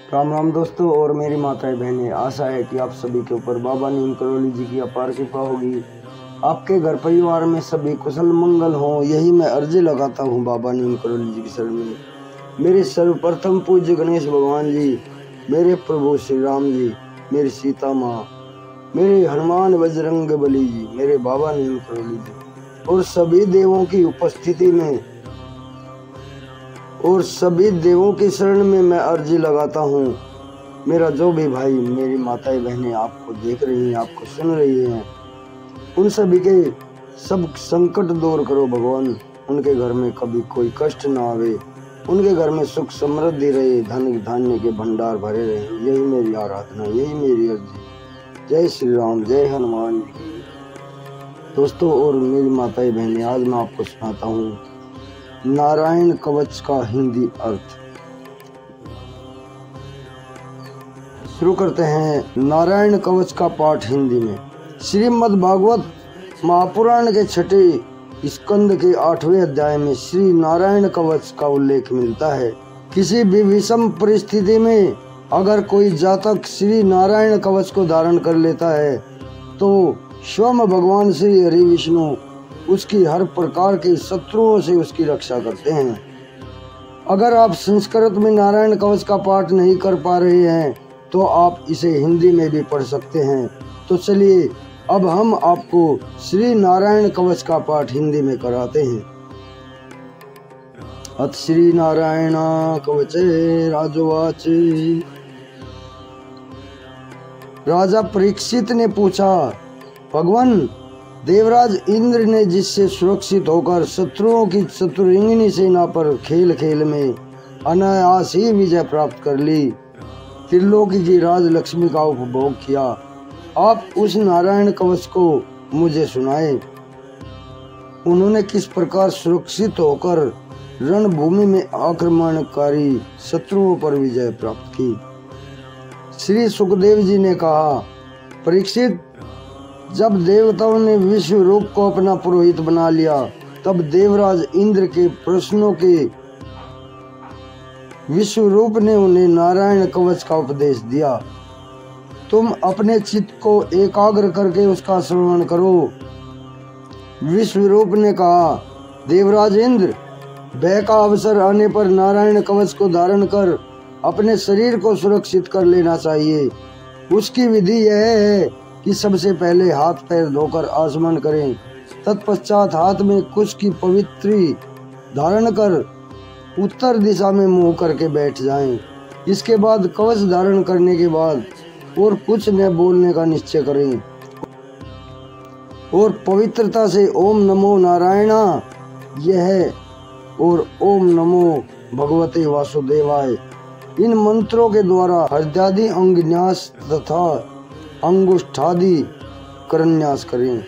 राम राम दोस्तों और मेरी माताएं बहनें, आशा है कि आप सभी के ऊपर बाबा नीम करोली जी की अपार कृपा होगी। आपके घर परिवार में सभी कुशल मंगल हो, यही मैं अर्जी लगाता हूँ बाबा नीम करोली जी की शरण में। मेरे सर्वप्रथम पूज्य गणेश भगवान जी, मेरे प्रभु श्री राम जी, मेरी सीता माँ, मेरे हनुमान बजरंग बली जी, मेरे बाबा नीम करोली जी और सभी देवों की उपस्थिति में और सभी देवों की शरण में मैं अर्जी लगाता हूँ। मेरा जो भी भाई, मेरी माताएं बहनें आपको देख रही हैं, आपको सुन रही हैं, उन सभी के सब संकट दूर करो भगवान। उनके घर में कभी कोई कष्ट ना आवे, उनके घर में सुख समृद्धि रहे, धन धान्य के भंडार भरे रहे। यही मेरी आराधना, यही मेरी अर्जी। जय श्री राम, जय हनुमान जी। दोस्तों और मेरी माताएं बहनें, आज मैं आपको सुनाता हूँ नारायण कवच का हिंदी अर्थ। शुरू करते हैं नारायण कवच का पाठ हिंदी में। श्रीमद् भागवत महापुराण के छठे स्कंद के 8वें अध्याय में श्री नारायण कवच का उल्लेख मिलता है। किसी भी विषम परिस्थिति में अगर कोई जातक श्री नारायण कवच को धारण कर लेता है तो स्वयं भगवान श्री हरि विष्णु उसकी हर प्रकार के शत्रुओं से उसकी रक्षा करते हैं। अगर आप संस्कृत में नारायण कवच का पाठ नहीं कर पा रहे हैं तो आप इसे हिंदी में भी पढ़ सकते हैं। तो चलिए अब हम आपको श्री नारायण कवच का पाठ हिंदी में कराते हैं। अथ श्री नारायण कवचे राजोवाच। राजा परीक्षित ने पूछा, भगवान, देवराज इंद्र ने जिससे सुरक्षित होकर शत्रुओं की चतुरंगिनी सेना पर खेल खेल में अनायास ही विजय प्राप्त कर ली, त्रिलोकी की राज लक्ष्मी का उपभोग किया, आप उस नारायण कवच को मुझे सुनाए। उन्होंने किस प्रकार सुरक्षित होकर रणभूमि में आक्रमणकारी शत्रुओं पर विजय प्राप्त की। श्री सुखदेव जी ने कहा, परीक्षित, जब देवताओं ने विश्व रूप को अपना पुरोहित बना लिया तब देवराज इंद्र के प्रश्नों के विश्व रूप ने उन्हें नारायण कवच का उपदेश दिया। तुम अपने चित्त को एकाग्र करके उसका श्रवण करो। विश्व रूप ने कहा, देवराज इंद्र, भय का अवसर आने पर नारायण कवच को धारण कर अपने शरीर को सुरक्षित कर लेना चाहिए। उसकी विधि यह है कि सबसे पहले हाथ पैर धोकर आचमन करें, तत्पश्चात हाथ में कुश की पवित्री धारण कर उत्तर दिशा में मुंह करके बैठ जाएं। इसके बाद कवच धारण करने के बाद और कुछ न बोलने का निश्चय करें और पवित्रता से ओम नमो नारायणा यह और ओम नमो भगवते वासुदेवाय इन मंत्रों के द्वारा हृदयादि अंगन्यास तथा अंगुष्ठादि करन्यास करें।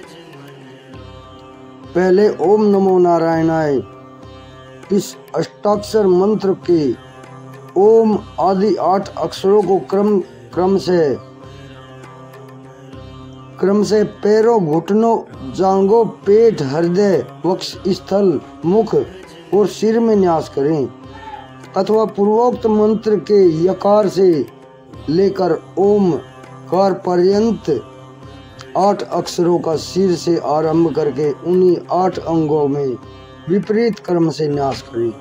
पहले ओम नमो नारायणाय इस अष्टाक्षर मंत्र के ओम आदि 8 अक्षरों को क्रम से पैरों, घुटनों, जांघों, पेट, हृदय, वक्ष स्थल, मुख और सिर में न्यास करें अथवा पूर्वोक्त मंत्र के यकार से लेकर ओम कार पर्यंत 8 अक्षरों का सिर से आरंभ करके उन्हीं 8 अंगों में विपरीत क्रम से न्यास करें।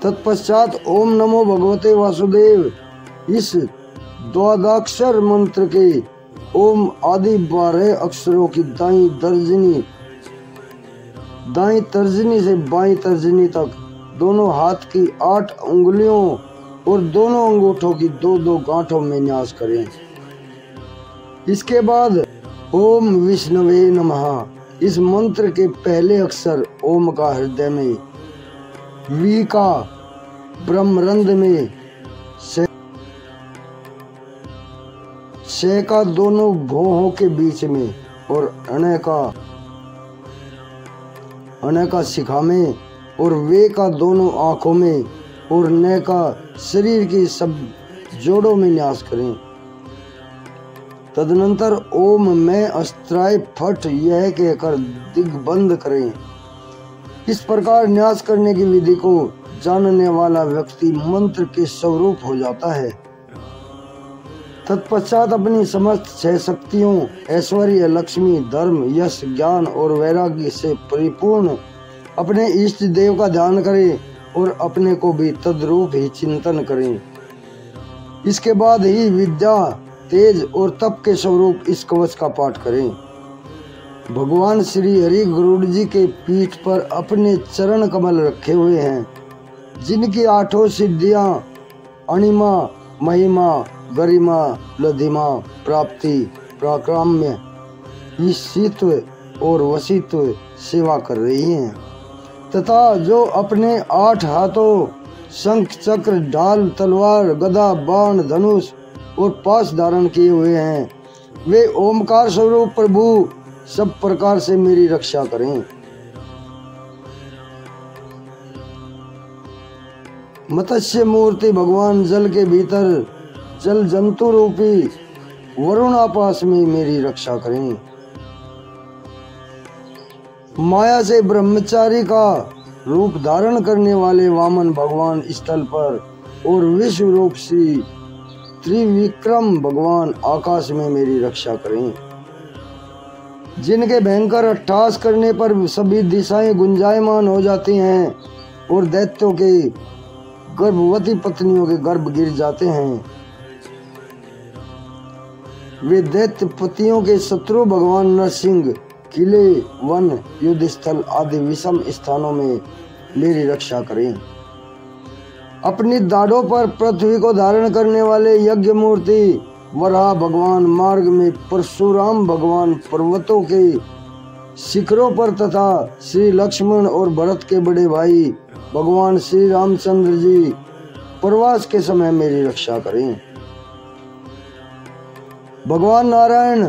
तत्पश्चात ओम नमो भगवते वासुदेव इस द्वादशाक्षर मंत्र के ओम आदि 12 अक्षरों की दाईं तर्जनी से बाईं तर्जनी तक दोनों हाथ की 8 उंगलियों और दोनों अंगूठों की 2-2 गांठों में न्यास करें। इसके बाद ओम विष्णवे नमः इस मंत्र के पहले अक्षर ओम का हृदय में, वी का ब्रह्मरंध्र में, से का दोनों भौहों के बीच में और अण का शिखा में और वे का दोनों आंखों में और न का शरीर की सब जोड़ों में न्यास करें। तदनंतर ओम में अस्त्राय फट यह कहकर दिग्बंध करें। इस प्रकार न्यास करने की विधि को जानने वाला व्यक्ति मंत्र के स्वरूप हो जाता है। तत्पश्चात अपनी समस्त 6 शक्तियों ऐश्वर्य, लक्ष्मी, धर्म, यश, ज्ञान और वैराग्य से परिपूर्ण अपने इष्ट देव का ध्यान करें और अपने को भी तद्रूप ही चिंतन करें। इसके बाद ही विद्या, तेज और तप के स्वरूप इस कवच का पाठ करें। भगवान श्री हरि गरुड़ जी के पीठ पर अपने चरण कमल रखे हुए हैं, जिनकी 8 सिद्धियां अणिमा, महिमा, गरिमा, लधिमा, प्राप्ति, प्राक्राम्य, ईशित्व और वशित्व सेवा कर रही हैं, तथा जो अपने 8 हाथों शंख, चक्र, ढाल, तलवार, गदा, बाण, धनुष और पाश धारण किए हुए हैं, वे ओमकार स्वरूप प्रभु सब प्रकार से मेरी रक्षा करें। मत्स्य मूर्ति भगवान जल के भीतर जल जंतु रूपी वरुणापास में मेरी रक्षा करें। माया से ब्रह्मचारी का रूप धारण करने वाले वामन भगवान स्थल पर और विश्व रूप श्री त्रिविक्रम भगवान आकाश में मेरी रक्षा करें। जिनके भयंकर अट्टहास करने पर सभी दिशाएं गुंजायमान हो जाती हैं और दैत्यों के गर्भवती पत्नियों के गर्भ गिर जाते हैं, वे दैत्य पतियों के शत्रु भगवान नरसिंह किले, वन, युद्ध स्थल आदि विषम स्थानों में मेरी रक्षा करें। अपनी दाढ़ों पर पृथ्वी को धारण करने वाले यज्ञ मूर्ति वराह भगवान मार्ग में, परशुराम भगवान पर्वतों के शिखरों पर तथा श्री लक्ष्मण और भरत के बड़े भाई भगवान श्री रामचंद्र जी प्रवास के समय मेरी रक्षा करें। भगवान नारायण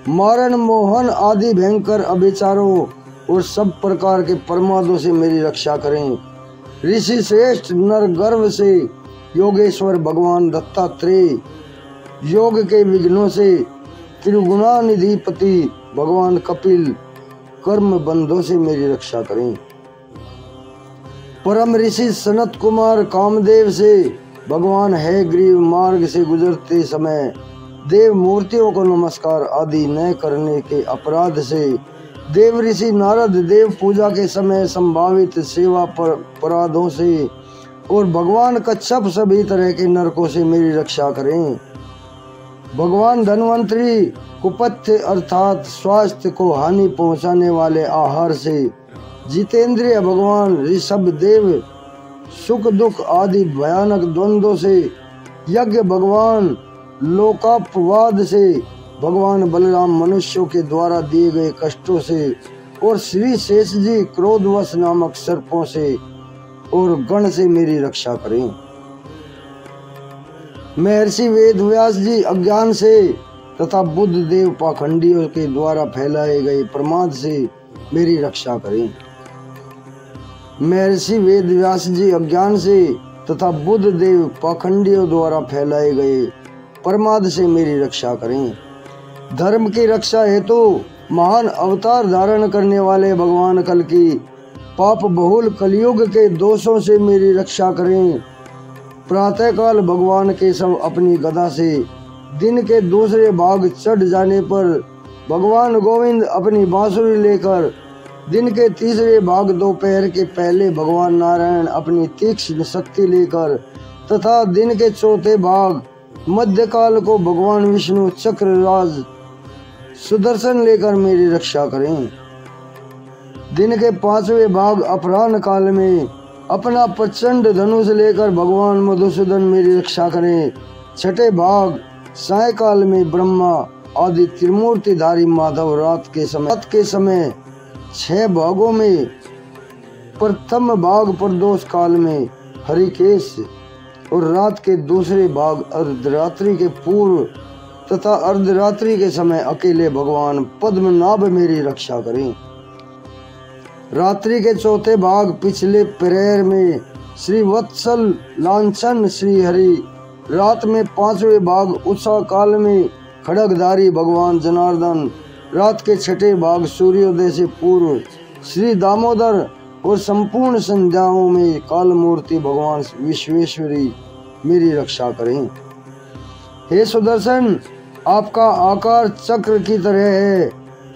मारण, मोहन आदि भयंकर अभिचारों और सब प्रकार के प्रमादों से मेरी रक्षा करें। ऋषि श्रेष्ठ नर गर्भ से योगेश्वर भगवान दत्तात्रेय, योग के विघ्नों से त्रिगुणानिधिपति भगवान कपिल कर्म बंधों से मेरी रक्षा करें। परम ऋषि सनत कुमार कामदेव से भगवान हैग्रीव मार्ग से गुजरते समय देव मूर्तियों को नमस्कार आदि न करने के अपराध से, देव ऋषि नारद देव पूजा के समय संभावित सेवा पर अपराधों से और भगवान कच्छप सभी तरह के नरकों से मेरी रक्षा करें। भगवान धन्वंतरी कुपथ्य अर्थात स्वास्थ्य को हानि पहुंचाने वाले आहार से, जितेंद्रिय भगवान ऋषभ देव सुख दुख आदि भयानक द्वंद्वों से, यज्ञ भगवान लोकापवाद से, भगवान बलराम मनुष्यों के द्वारा दिए गए कष्टों से और श्री शेष जी क्रोधवश नामक सर्पों से और गण से मेरी रक्षा करें। महर्षि वेद व्यास जी अज्ञान से तथा बुद्ध देव पाखंडियों के द्वारा फैलाए गए प्रमाद से मेरी रक्षा करें। महर्षि वेद व्यास जी अज्ञान से तथा बुद्ध देव पाखंडियों द्वारा फैलाए गए प्रमाद से मेरी रक्षा करें। धर्म की रक्षा हेतु महान अवतार धारण करने वाले भगवान कल की पाप बहुल कलयुग के दोषों से मेरी रक्षा करें। प्रातःकाल भगवान केशव अपनी गदा से दिन के दूसरे भाग चढ़ जाने पर भगवान गोविंद अपनी बांसुरी लेकर, दिन के तीसरे भाग दोपहर के पहले भगवान नारायण अपनी तीक्ष्ण शक्ति लेकर तथा दिन के चौथे भाग मध्यकाल को भगवान विष्णु चक्रराज सुदर्शन लेकर मेरी रक्षा करें। दिन के 5वें भाग अपराह्न काल में अपना प्रचंड धनुष लेकर भगवान मधुसूदन मेरी रक्षा करें। 6ठे भाग सायकाल में ब्रह्मा आदि त्रिमूर्तिधारी माधव रात के समय 6 भागों में प्रथम भाग प्रदोष काल में हरिकेश और रात के दूसरे भाग अर्धरात्रि के पूर्व तथा अर्धरात्रि के समय अकेले भगवान पद्मनाभ मेरी रक्षा करें। रात्रि के चौथे भाग पिछले प्रहर में श्री वत्सल लांछन श्री हरि, रात में 5वें भाग उषा काल में खड्गधारी भगवान जनार्दन, रात के 6ठे भाग सूर्योदय से पूर्व श्री दामोदर और संपूर्ण संध्याओं में काल मूर्ति भगवान विश्वेश्वरी मेरी रक्षा करें। हे सुदर्शन, आपका आकार चक्र की तरह है,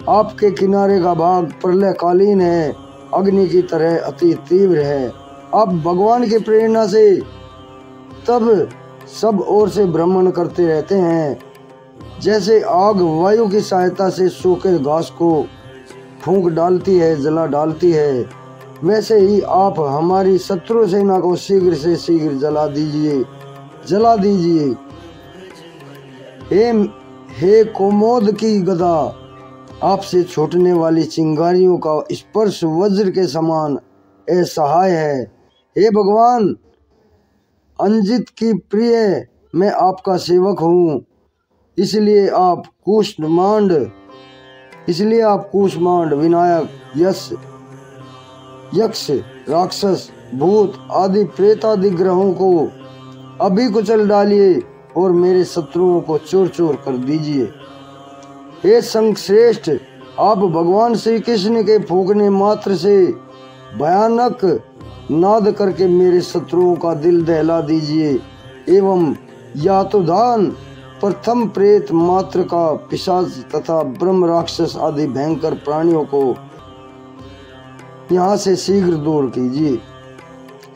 आपके किनारे का भाग प्रलयकालीन है, अग्नि की तरह अति तीव्र है। आप भगवान की प्रेरणा से तब सब ओर से भ्रमण करते रहते हैं, जैसे आग वायु की सहायता से सूखे घास को फूंक डालती है, जला डालती है, वैसे ही आप हमारी शत्रु सेना को शीघ्र से शीघ्र जला दीजिए, जला दीजिए। हे कोमोद की गदा, आपसे छूटने वाली चिंगारियों का स्पर्श वज्र के समान असहाय है। हे भगवान, अंजित की प्रिय मैं आपका सेवक हूँ, इसलिए आप कूष्मांड, विनायक, यक्ष, राक्षस, भूत आदि प्रेत आदि ग्रहों को अभी कुचल डालिए और मेरे शत्रुओं को चूर चूर कर दीजिए। हे संश्रेष्ठ, आप भगवान श्री कृष्ण के फूंकने मात्र से भयानक नाद करके मेरे शत्रुओं का दिल दहला दीजिए एवं यातुधान, प्रथम प्रेत मात्र का पिशाच तथा ब्रह्म राक्षस आदि भयंकर प्राणियों को यहाँ से शीघ्र दूर कीजिए।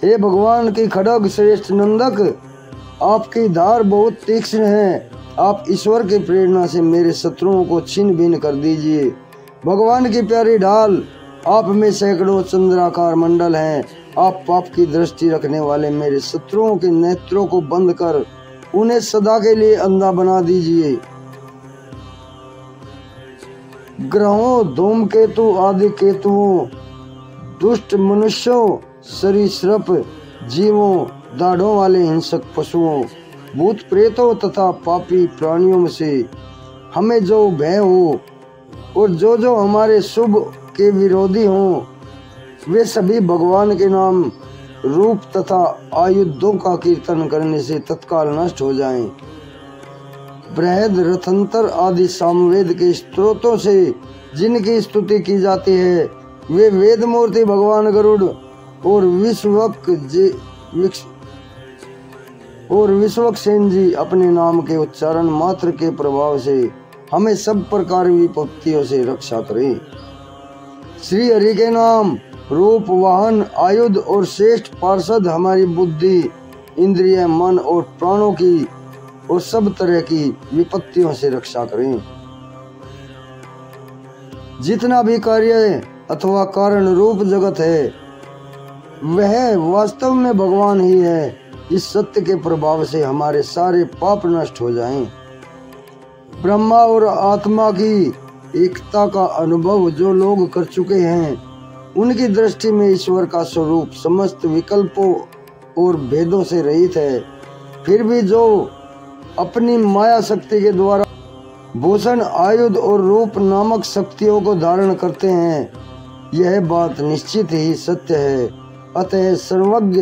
हे भगवान की खड्ग श्रेष्ठ नंदक, आपकी धार बहुत तीक्ष्ण है, आप ईश्वर की प्रेरणा से मेरे शत्रुओं को छिन्न भिन्न कर दीजिए। भगवान की प्यारी ढाल, आप में सैकड़ों चंद्राकार मंडल हैं, आप पाप की दृष्टि रखने वाले मेरे शत्रुओं के नेत्रों को बंद कर उन्हें सदा के लिए अंधा बना दीजिए। ग्रहों, धूमकेतु आदि केतुओं, दुष्ट मनुष्यों, सरीसृप जीवों, दाढ़ों वाले हिंसक पशुओं, भूत प्रेतों तथा पापी प्राणियों से हमें जो भय हो और जो हमारे शुभ के विरोधी हों, वे सभी भगवान के नाम, रूप तथा आयुधों का कीर्तन करने से तत्काल नष्ट हो जाएं। बृहद, रथंतर आदि सामवेद के स्त्रोतों से जिनकी स्तुति की जाती है, वे वेद मूर्ति भगवान गरुड़ और विश्वक्सेन जी अपने नाम के उच्चारण मात्र के प्रभाव से हमें सब प्रकार की विपत्तियों से रक्षा करें। श्री हरि के नाम, रूप, वाहन, आयुध और श्रेष्ठ पार्षद हमारी बुद्धि, इंद्रिय, मन और प्राणों की और सब तरह की विपत्तियों से रक्षा करें। जितना भी कार्य अथवा कारण रूप जगत है, वह वास्तव में भगवान ही है। इस सत्य के प्रभाव से हमारे सारे पाप नष्ट हो जाएं। ब्रह्मा और आत्मा की एकता का अनुभव जो लोग कर चुके हैं, उनकी दृष्टि में ईश्वर का स्वरूप समस्त विकल्पों और भेदों से रहित है। फिर भी जो अपनी माया शक्ति के द्वारा भूषण, आयुध और रूप नामक शक्तियों को धारण करते हैं, यह बात निश्चित ही सत्य है। अतः सर्वज्ञ,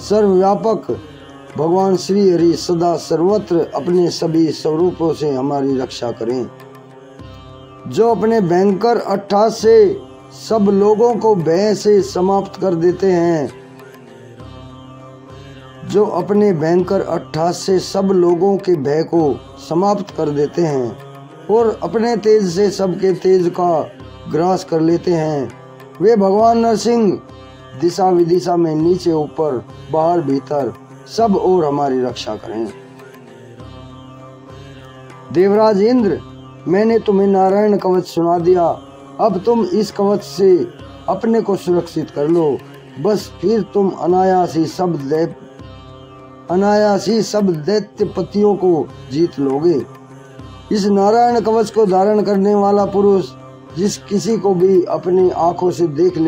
सर्वव्यापक भगवान श्री हरि सदा सर्वत्र अपने सभी स्वरूपों से हमारी रक्षा करें। जो अपने भयंकर अट्टहास से सब लोगों को भय से समाप्त कर देते हैं, जो अपने भयंकर अट्टहास से सब लोगों के भय को समाप्त कर देते हैं और अपने तेज से सबके तेज का ग्रास कर लेते हैं, वे भगवान नरसिंह दिशा विदिशा में नीचे ऊपर बाहर भीतर सब ओर हमारी रक्षा करें। देवराज इंद्र, मैंने तुम्हें नारायण कवच सुना दिया, अब तुम इस कवच से अपने को सुरक्षित कर लो। बस फिर तुम अनायास ही सब दैत्यपतियों को जीत लोगे। इस नारायण कवच को धारण करने वाला पुरुष जिस किसी को भी अपनी आंखों से देख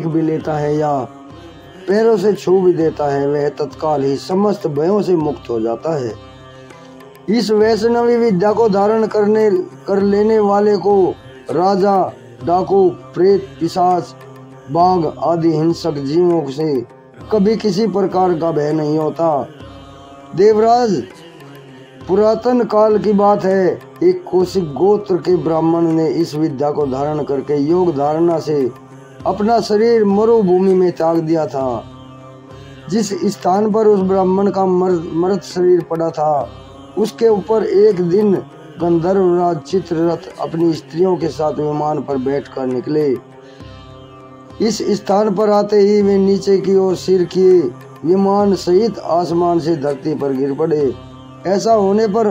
भी लेता है या पैरों से छू भी देता है, वह तत्काल ही समस्त भयों से मुक्त हो जाता है। इस वैष्णवी विद्या को धारण कर लेने वाले को राजा, डाकू, प्रेत, पिशाच, बाघ आदि हिंसक जीवों से कभी किसी प्रकार का भय नहीं होता। देवराज, पुरातन काल की बात है, एक कौशिक गोत्र के ब्राह्मण ने इस विद्या को धारण करके योग धारणा से अपना शरीर मरुभूमि में त्याग दिया था। जिस स्थान पर उस ब्राह्मण का मृत शरीर पड़ा था, उसके ऊपर एक दिन गंधर्वराज चित्ररथ अपनी स्त्रियों के साथ विमान पर बैठकर निकले। इस स्थान पर आते ही वे नीचे की ओर सिर किए विमान सहित आसमान से धरती पर गिर पड़े। ऐसा होने पर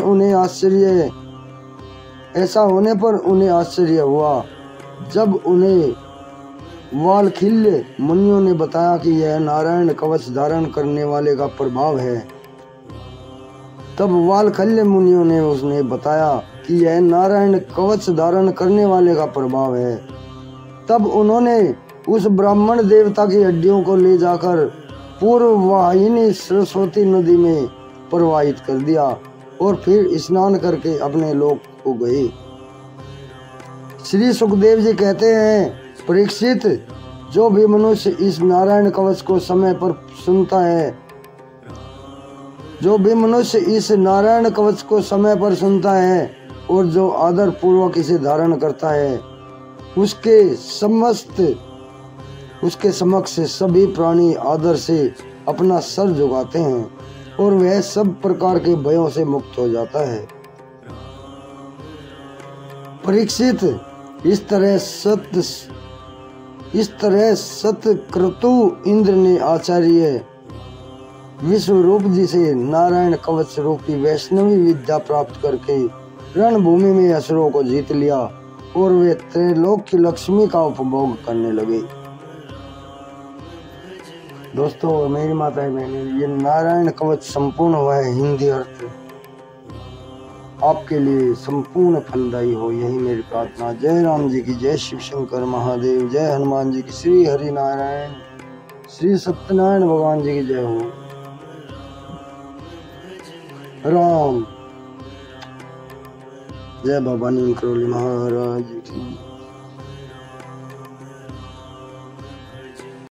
उन्हें आश्चर्य हुआ जब उन्हें वालखिल्य मुनियों ने बताया कि यह नारायण कवच धारण करने वाले का प्रभाव है। तब वालखिल्य मुनियों ने उसने बताया कि यह नारायण कवच धारण करने वाले का प्रभाव है। तब उन्होंने उस ब्राह्मण देवता की हड्डियों को ले जाकर पूर्व वाहिनी सरस्वती नदी में प्रवाहित कर दिया और फिर स्नान करके अपने लोक को गए। श्री सुखदेव जी कहते हैं, परीक्षित, जो भी मनुष्य इस नारायण कवच को समय पर सुनता है और जो आदर पूर्वक इसे धारण करता है, उसके समक्ष सभी प्राणी आदर से अपना सर झुकाते हैं और वह सब प्रकार के भयों से मुक्त हो जाता है। परीक्षित, इस तरह सतक्रतु इंद्र ने आचार्य विश्वरूप जी से नारायण कवच रूपी वैष्णवी विद्या प्राप्त करके रणभूमि में असुरों को जीत लिया और वे त्रैलोक की लक्ष्मी का उपभोग करने लगे। दोस्तों, मेरी माताएं बहनें, ये नारायण कवच संपूर्ण हुआ है हिंदी अर्थ आपके लिए संपूर्ण फलदायी हो, यही मेरी प्रार्थना। जय राम जी की जय, शिव शंकर महादेव, जय हनुमान जी की, श्री हरि नारायण, श्री सत्यनारायण भगवान जी की जय हो। राम जय बाबा नीम करोली महाराज की।